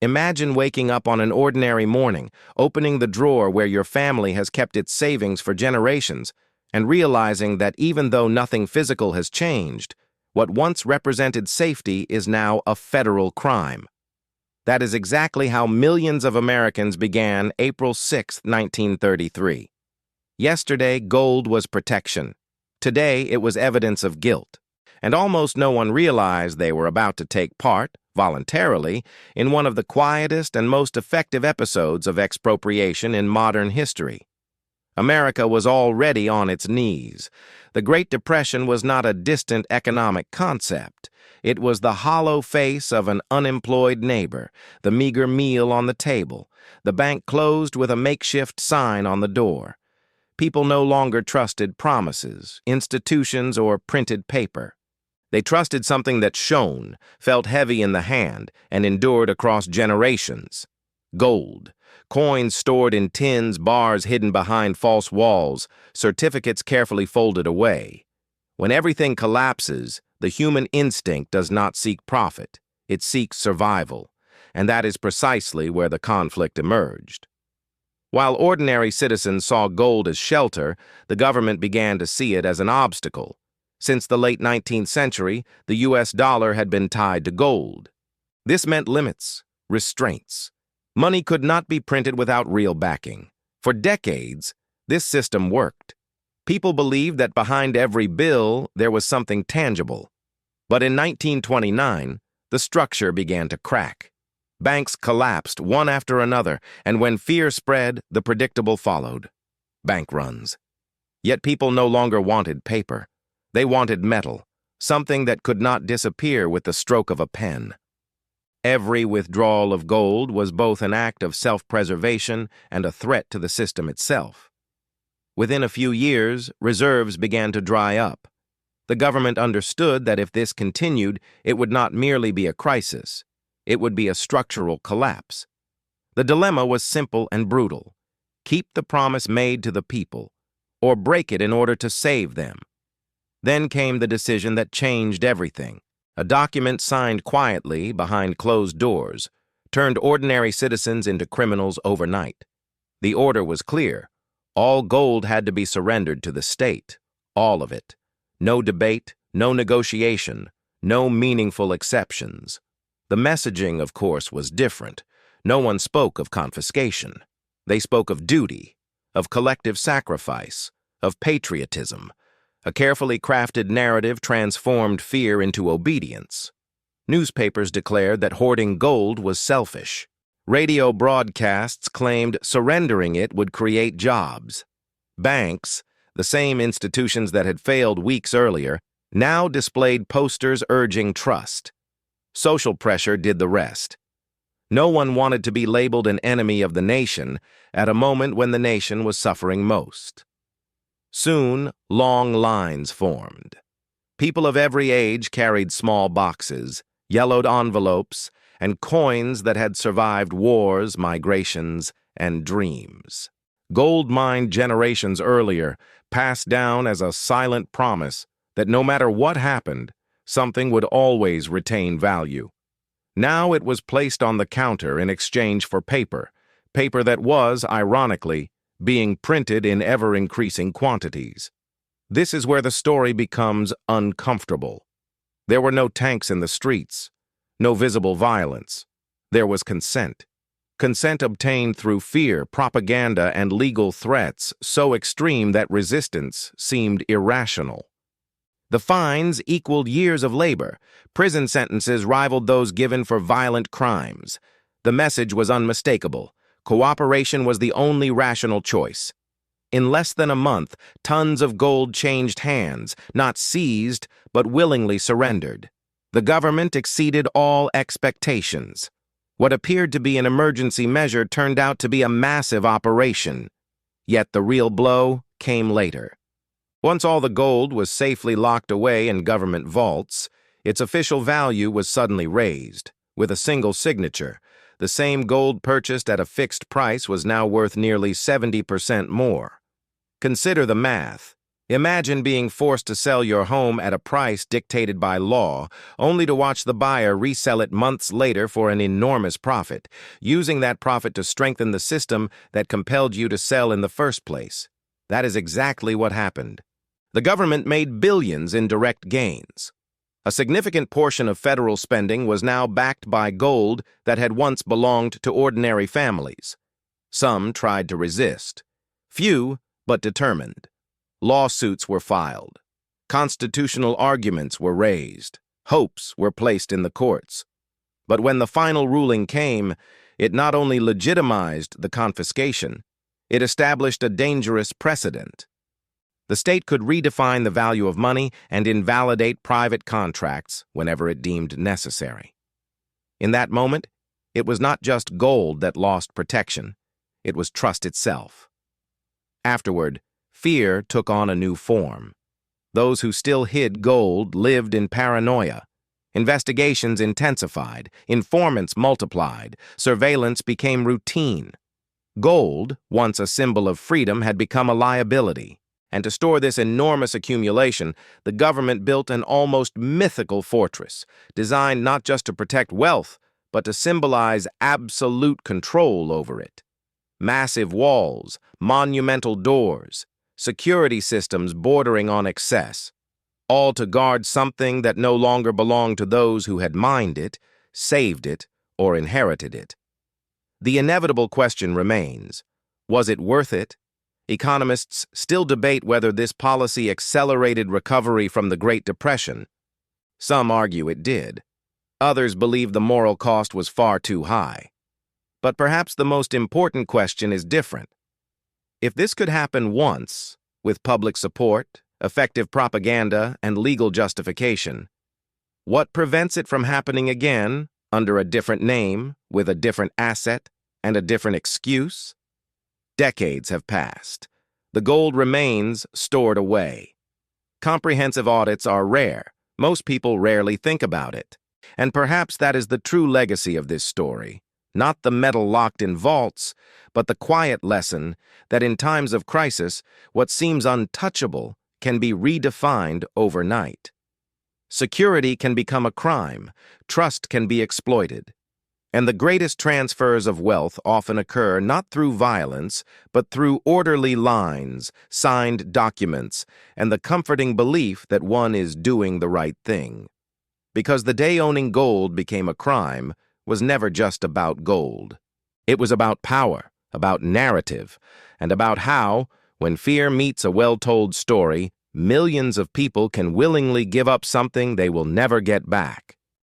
Imagine waking up on an ordinary morning, opening the drawer where your family has kept its savings for generations, and realizing that even though nothing physical has changed, what once represented safety is now a federal crime. That is exactly how millions of Americans began April 6, 1933. Yesterday, gold was protection. Today, it was evidence of guilt. And almost no one realized they were about to take part, voluntarily, in one of the quietest and most effective episodes of expropriation in modern history. America was already on its knees. The Great Depression was not a distant economic concept. It was the hollow face of an unemployed neighbor, the meager meal on the table, the bank closed with a makeshift sign on the door. People no longer trusted promises, institutions, or printed paper. They trusted something that shone, felt heavy in the hand, and endured across generations. Gold. Coins stored in tins, bars hidden behind false walls, certificates carefully folded away. When everything collapses, the human instinct does not seek profit. It seeks survival. And that is precisely where the conflict emerged. While ordinary citizens saw gold as shelter, the government began to see it as an obstacle. Since the late 19th century, the U.S. dollar had been tied to gold. This meant limits, restraints. Money could not be printed without real backing. For decades, this system worked. People believed that behind every bill there was something tangible. But in 1929, the structure began to crack. Banks collapsed one after another, and when fear spread, the predictable followed. Bank runs. Yet people no longer wanted paper. They wanted metal, something that could not disappear with the stroke of a pen. Every withdrawal of gold was both an act of self-preservation and a threat to the system itself. Within a few years, reserves began to dry up. The government understood that if this continued, it would not merely be a crisis. It would be a structural collapse. The dilemma was simple and brutal. Keep the promise made to the people, or break it in order to save them. Then came the decision that changed everything. A document signed quietly behind closed doors turned ordinary citizens into criminals overnight. The order was clear. All gold had to be surrendered to the state, all of it. No debate, no negotiation, no meaningful exceptions. The messaging, of course, was different. No one spoke of confiscation. They spoke of duty, of collective sacrifice, of patriotism. A carefully crafted narrative transformed fear into obedience. Newspapers declared that hoarding gold was selfish. Radio broadcasts claimed surrendering it would create jobs. Banks, the same institutions that had failed weeks earlier, now displayed posters urging trust. Social pressure did the rest. No one wanted to be labeled an enemy of the nation at a moment when the nation was suffering most. Soon, long lines formed. People of every age carried small boxes, yellowed envelopes, and coins that had survived wars, migrations, and dreams. Gold mined generations earlier passed down as a silent promise that no matter what happened, something would always retain value. Now it was placed on the counter in exchange for paper that was, ironically, being printed in ever-increasing quantities. This is where the story becomes uncomfortable. There were no tanks in the streets, no visible violence. There was consent. Consent obtained through fear, propaganda, and legal threats so extreme that resistance seemed irrational. The fines equaled years of labor. Prison sentences rivaled those given for violent crimes. The message was unmistakable. Cooperation was the only rational choice. In less than a month, tons of gold changed hands, not seized, but willingly surrendered. The government exceeded all expectations. What appeared to be an emergency measure turned out to be a massive operation. Yet the real blow came later. Once all the gold was safely locked away in government vaults, its official value was suddenly raised. With a single signature, the same gold purchased at a fixed price was now worth nearly 70% more. Consider the math. Imagine being forced to sell your home at a price dictated by law, only to watch the buyer resell it months later for an enormous profit, using that profit to strengthen the system that compelled you to sell in the first place. That is exactly what happened. The government made billions in direct gains. A significant portion of federal spending was now backed by gold that had once belonged to ordinary families. Some tried to resist. Few, but determined. Lawsuits were filed. Constitutional arguments were raised. Hopes were placed in the courts. But when the final ruling came, it not only legitimized the confiscation, it established a dangerous precedent. The state could redefine the value of money and invalidate private contracts whenever it deemed necessary. In that moment, it was not just gold that lost protection, it was trust itself. Afterward, fear took on a new form. Those who still hid gold lived in paranoia. Investigations intensified, informants multiplied, surveillance became routine. Gold, once a symbol of freedom, had become a liability. And to store this enormous accumulation, the government built an almost mythical fortress, designed not just to protect wealth, but to symbolize absolute control over it. Massive walls, monumental doors, security systems bordering on excess, all to guard something that no longer belonged to those who had mined it, saved it, or inherited it. The inevitable question remains, was it worth it? Economists still debate whether this policy accelerated recovery from the Great Depression. Some argue it did. Others believe the moral cost was far too high. But perhaps the most important question is different. If this could happen once, with public support, effective propaganda, and legal justification, what prevents it from happening again, under a different name, with a different asset, and a different excuse? Decades have passed. The gold remains stored away. Comprehensive audits are rare. Most people rarely think about it. And perhaps that is the true legacy of this story. Not the metal locked in vaults, but the quiet lesson that in times of crisis, what seems untouchable can be redefined overnight. Security can become a crime, trust can be exploited. And the greatest transfers of wealth often occur not through violence, but through orderly lines, signed documents, and the comforting belief that one is doing the right thing. Because the day owning gold became a crime was never just about gold. It was about power, about narrative, and about how, when fear meets a well-told story, millions of people can willingly give up something they will never get back.